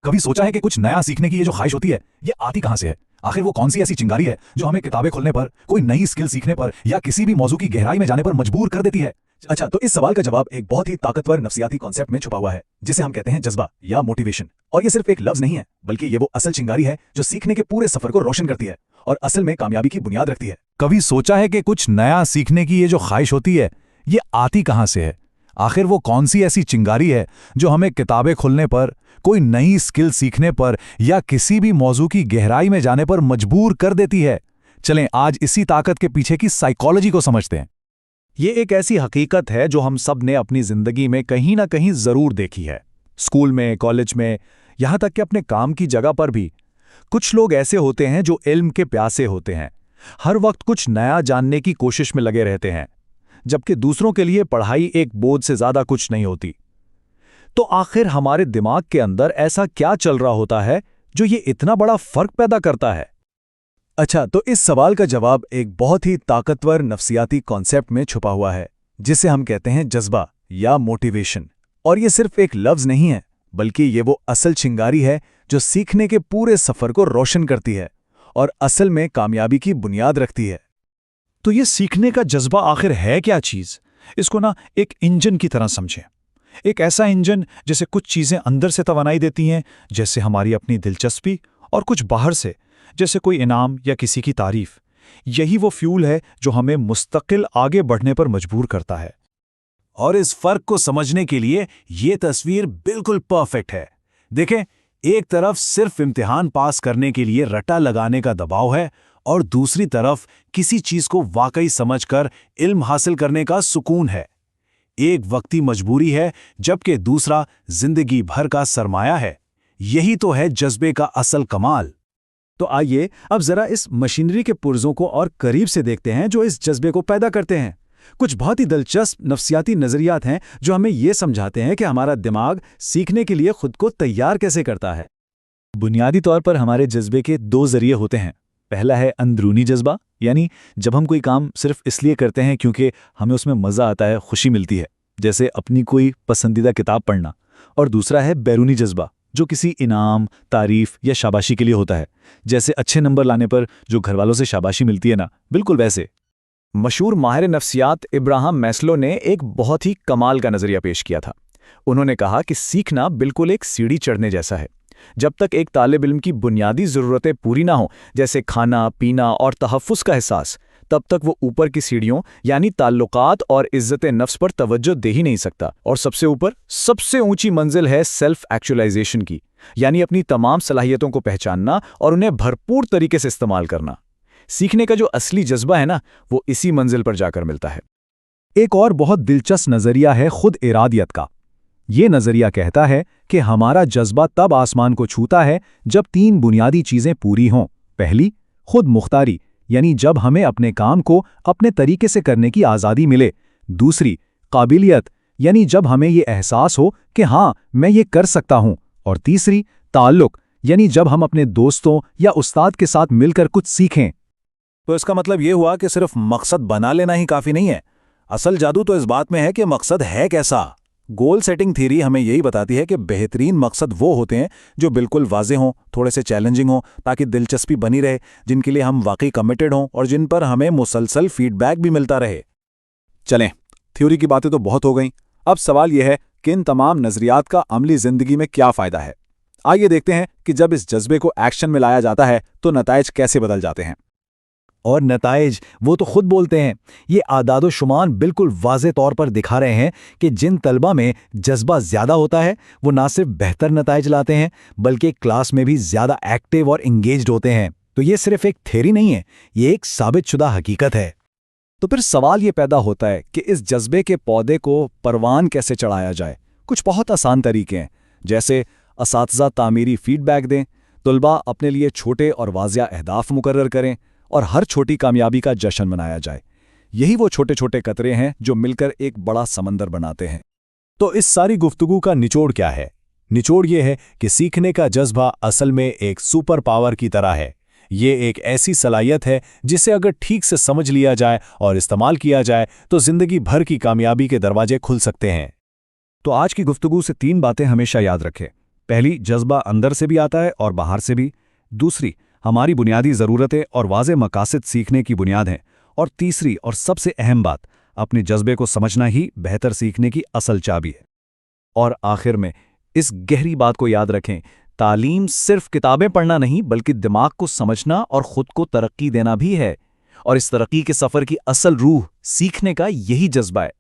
कभी सोचा है कि कुछ नया सीखने की ये जो ख्वाहिश होती है ये आती कहाँ से है? आखिर वो कौन सी ऐसी चिंगारी है जो हमें किताबें खोलने पर, कोई नई स्किल सीखने पर या किसी भी मौजू की गहराई में जाने पर मजबूर कर देती है? अच्छा, तो इस सवाल का जवाब एक बहुत ही ताकतवर नफ्सियाती कॉन्सेप्ट में छुपा हुआ है जिसे हम कहते हैं जज्बा या मोटिवेशन। और ये सिर्फ एक लफ्ज नहीं है, बल्कि ये वो असल चिंगारी है जो सीखने के पूरे सफर को रोशन करती है और असल में कामयाबी की बुनियाद रखती है। कभी सोचा है कि कुछ नया सीखने की ये जो ख्वाहिश होती है ये आती कहाँ से है? आखिर वो कौन सी ऐसी चिंगारी है जो हमें किताबें खोलने पर, कोई नई स्किल सीखने पर या किसी भी मौजू की गहराई में जाने पर मजबूर कर देती है? चलें आज इसी ताकत के पीछे की साइकोलॉजी को समझते हैं। ये एक ऐसी हकीकत है जो हम सब ने अपनी जिंदगी में कहीं ना कहीं जरूर देखी है। स्कूल में, कॉलेज में, यहां तक कि अपने काम की जगह पर भी कुछ लोग ऐसे होते हैं जो इल्म के प्यासे होते हैं, हर वक्त कुछ नया जानने की कोशिश में लगे रहते हैं, जबकि दूसरों के लिए पढ़ाई एक बोझ से ज्यादा कुछ नहीं होती। तो आखिर हमारे दिमाग के अंदर ऐसा क्या चल रहा होता है जो ये इतना बड़ा फर्क पैदा करता है? अच्छा, तो इस सवाल का जवाब एक बहुत ही ताकतवर नफ्सियाती कॉन्सेप्ट में छुपा हुआ है जिसे हम कहते हैं जज्बा या मोटिवेशन। और ये सिर्फ एक लफ्ज नहीं है, बल्कि ये वो असल चिंगारी है जो सीखने के पूरे सफर को रोशन करती है और असल में कामयाबी की बुनियाद रखती है। तो ये सीखने का जज्बा आखिर है क्या चीज? इसको ना एक इंजन की तरह समझें। एक ऐसा इंजन जैसे कुछ चीजें अंदर से तवानाई देती हैं, जैसे हमारी अपनी दिलचस्पी, और कुछ बाहर से जैसे कोई इनाम या किसी की तारीफ। यही वो फ्यूल है जो हमें मुस्तकिल आगे बढ़ने पर मजबूर करता है। और इस फर्क को समझने के लिए ये तस्वीर बिल्कुल परफेक्ट है। देखें, एक तरफ सिर्फ इम्तिहान पास करने के लिए रट्टा लगाने का दबाव है और दूसरी तरफ किसी चीज को वाकई समझकर इल्म हासिल करने का सुकून है। एक वक्ती मजबूरी है जबकि दूसरा जिंदगी भर का सरमाया है। यही तो है जज्बे का असल कमाल। तो आइए अब जरा इस मशीनरी के पुर्जों को और करीब से देखते हैं जो इस जज्बे को पैदा करते हैं। कुछ बहुत ही दिलचस्प नफ्सियाती नजरियात हैं जो हमें ये समझाते हैं कि हमारा दिमाग सीखने के लिए खुद को तैयार कैसे करता है। बुनियादी तौर पर हमारे जज्बे के दो जरिए होते हैं। पहला है अंदरूनी जज्बा, यानी जब हम कोई काम सिर्फ इसलिए करते हैं क्योंकि हमें उसमें मज़ा आता है, खुशी मिलती है, जैसे अपनी कोई पसंदीदा किताब पढ़ना। और दूसरा है बैरूनी जज्बा, जो किसी इनाम, तारीफ या शाबाशी के लिए होता है, जैसे अच्छे नंबर लाने पर जो घर वालों से शाबाशी मिलती है ना, बिल्कुल वैसे। मशहूर माहिर नफ्सियात इब्राहिम मैस्लो ने एक बहुत ही कमाल का नज़रिया पेश किया था। उन्होंने कहा कि सीखना बिल्कुल एक सीढ़ी चढ़ने जैसा है। जब तक एक तालिब इल्म की बुनियादी ज़रूरतें पूरी ना हो, जैसे खाना, पीना और तहफ़्फ़ुज़ का एहसास, तब तक वो ऊपर की सीढ़ियों यानी ताल्लुकात और इज़्ज़त नफ्स पर तवज्जो दे ही नहीं सकता। और सबसे ऊपर, सबसे ऊंची मंजिल है सेल्फ एक्चुअलाइजेशन की, यानी अपनी तमाम सलाहियतों को पहचानना और उन्हें भरपूर तरीके से इस्तेमाल करना। सीखने का जो असली जज्बा है ना, वो इसी मंजिल पर जाकर मिलता है। एक और बहुत दिलचस्प नज़रिया है खुद इरादियत का। ये नज़रिया कहता है कि हमारा जज्बा तब आसमान को छूता है जब तीन बुनियादी चीज़ें पूरी हों। पहली, खुद मुख्तारी, यानी जब हमें अपने काम को अपने तरीके से करने की आज़ादी मिले। दूसरी, काबिलियत, यानी जब हमें ये एहसास हो कि हाँ, मैं ये कर सकता हूँ। और तीसरी, ताल्लुक़, यानी जब हम अपने दोस्तों या उस्ताद के साथ मिलकर कुछ सीखें। तो इसका मतलब ये हुआ कि सिर्फ मकसद बना लेना ही काफ़ी नहीं है। असल जादू तो इस बात में है कि मकसद है कैसा। गोल सेटिंग थ्योरी हमें यही बताती है कि बेहतरीन मकसद वो होते हैं जो बिल्कुल वाज़ेह हों, थोड़े से चैलेंजिंग हों, ताकि दिलचस्पी बनी रहे, जिनके लिए हम वाकई कमिटेड हों और जिन पर हमें मुसलसल फीडबैक भी मिलता रहे। चलें, थ्योरी की बातें तो बहुत हो गईं। अब सवाल यह है कि इन तमाम नज़रियात का अमली ज़िंदगी में क्या फ़ायदा है। आइए देखते हैं कि जब इस जज्बे को एक्शन में लाया जाता है तो नताइज कैसे बदल जाते हैं। और नताइज वो तो खुद बोलते हैं। ये आदादो शुमार बिल्कुल वाज़े तौर पर दिखा रहे हैं कि जिन तलबा में जज्बा ज़्यादा होता है वो ना सिर्फ बेहतर नताइज लाते हैं, बल्कि क्लास में भी ज़्यादा एक्टिव और इंगेज्ड होते हैं। तो ये सिर्फ एक थ्योरी नहीं है, ये एक साबितशुदा हकीकत है। तो फिर सवाल ये पैदा होता है कि इस जज्बे के पौधे को परवान कैसे चढ़ाया जाए। कुछ बहुत आसान तरीके हैं, जैसे असातिज़ा तामीरी फीडबैक दें, तलबा अपने लिए छोटे और वाज़िया अहदाफ मुकर्रर करें और हर छोटी कामयाबी का जश्न मनाया जाए। यही वो छोटे छोटे कतरे हैं जो मिलकर एक बड़ा समंदर बनाते हैं। तो इस सारी गुफ्तगू का निचोड़ क्या है? निचोड़ ये है कि सीखने का जज्बा असल में एक सुपर पावर की तरह है। ये एक ऐसी सलाहियत है जिसे अगर ठीक से समझ लिया जाए और इस्तेमाल किया जाए तो जिंदगी भर की कामयाबी के दरवाजे खुल सकते हैं। तो आज की गुफ्तगू से 3 बातें हमेशा याद रखें। पहली, जज्बा अंदर से भी आता है और बाहर से भी। दूसरी, हमारी बुनियादी ज़रूरतें और वाज़े मकासद सीखने की बुनियाद हैं। और तीसरी और सबसे अहम बात, अपने जज्बे को समझना ही बेहतर सीखने की असल चाबी है। और आखिर में इस गहरी बात को याद रखें, तालीम सिर्फ किताबें पढ़ना नहीं बल्कि दिमाग को समझना और खुद को तरक्की देना भी है। और इस तरक्की के सफ़र की असल रूह सीखने का यही जज्बा है।